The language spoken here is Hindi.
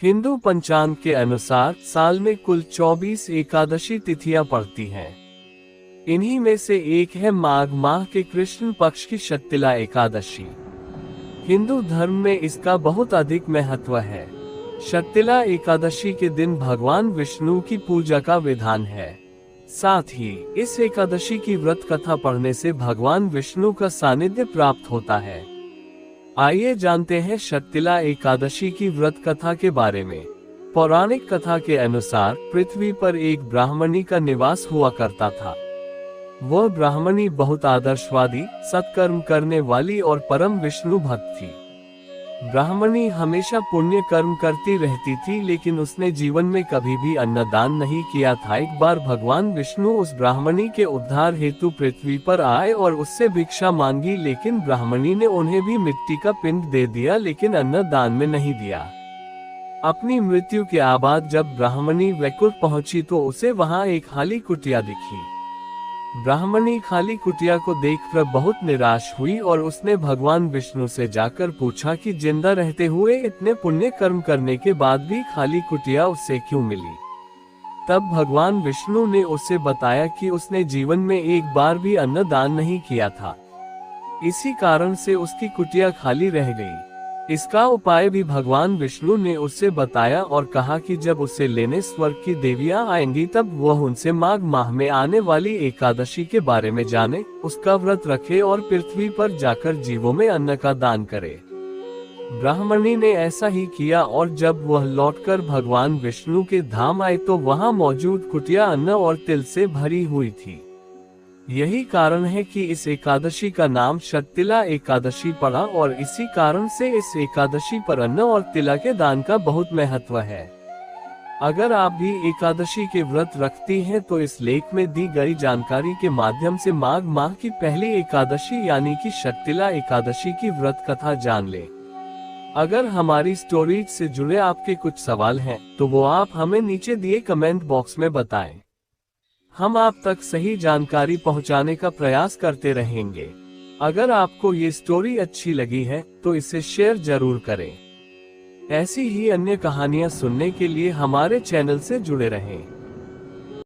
हिंदू पंचांग के अनुसार साल में कुल 24 एकादशी तिथियां पड़ती हैं। इन्हीं में से एक है माघ माह के कृष्ण पक्ष की शक्तिला एकादशी। हिंदू धर्म में इसका बहुत अधिक महत्व है। शक्तिला एकादशी के दिन भगवान विष्णु की पूजा का विधान है। साथ ही इस एकादशी की व्रत कथा पढ़ने से भगवान विष्णु का सानिध्य प्राप्त होता है। आइए जानते हैं शक्तिला एकादशी की व्रत कथा के बारे में। पौराणिक कथा के अनुसार पृथ्वी पर एक ब्राह्मणी का निवास हुआ करता था। वह ब्राह्मणी बहुत आदर्शवादी, सत्कर्म करने वाली और परम विष्णु भक्त थी। ब्राह्मणी हमेशा पुण्य कर्म करती रहती थी, लेकिन उसने जीवन में कभी भी अन्नदान नहीं किया था। एक बार भगवान विष्णु उस ब्राह्मणी के उद्धार हेतु पृथ्वी पर आए और उससे भिक्षा मांगी, लेकिन ब्राह्मणी ने उन्हें भी मिट्टी का पिंड दे दिया, लेकिन अन्नदान में नहीं दिया। अपनी मृत्यु के बाद जब ब्राह्मणी वैकुंठ पहुंची तो उसे वहां एक खाली कुटिया दिखी। ब्राह्मणी खाली कुटिया को देखकर बहुत निराश हुई और उसने भगवान विष्णु से जाकर पूछा कि जिंदा रहते हुए इतने पुण्य कर्म करने के बाद भी खाली कुटिया उससे क्यों मिली। तब भगवान विष्णु ने उसे बताया कि उसने जीवन में एक बार भी अन्नदान नहीं किया था, इसी कारण से उसकी कुटिया खाली रह गई। इसका उपाय भी भगवान विष्णु ने उसे बताया और कहा कि जब उसे लेने स्वर्ग की देवियां आएंगी तब वह उनसे माघ माह में आने वाली एकादशी के बारे में जाने, उसका व्रत रखे और पृथ्वी पर जाकर जीवों में अन्न का दान करे। ब्राह्मणी ने ऐसा ही किया और जब वह लौटकर भगवान विष्णु के धाम आए तो वहां मौजूद कुटिया अन्न और तिल से भरी हुई थी। यही कारण है कि इस एकादशी का नाम शक्तिला एकादशी पड़ा और इसी कारण से इस एकादशी पर अन्न और तिला के दान का बहुत महत्व है। अगर आप भी एकादशी के व्रत रखती हैं तो इस लेख में दी गई जानकारी के माध्यम से माघ माह की पहली एकादशी यानी कि शक्तिला एकादशी की व्रत कथा जान लें। अगर हमारी स्टोरीज से जुड़े आपके कुछ सवाल हैं तो वो आप हमें नीचे दिए कमेंट बॉक्स में बताएं। हम आप तक सही जानकारी पहुंचाने का प्रयास करते रहेंगे। अगर आपको ये स्टोरी अच्छी लगी है तो इसे शेयर जरूर करें। ऐसी ही अन्य कहानियां सुनने के लिए हमारे चैनल से जुड़े रहें।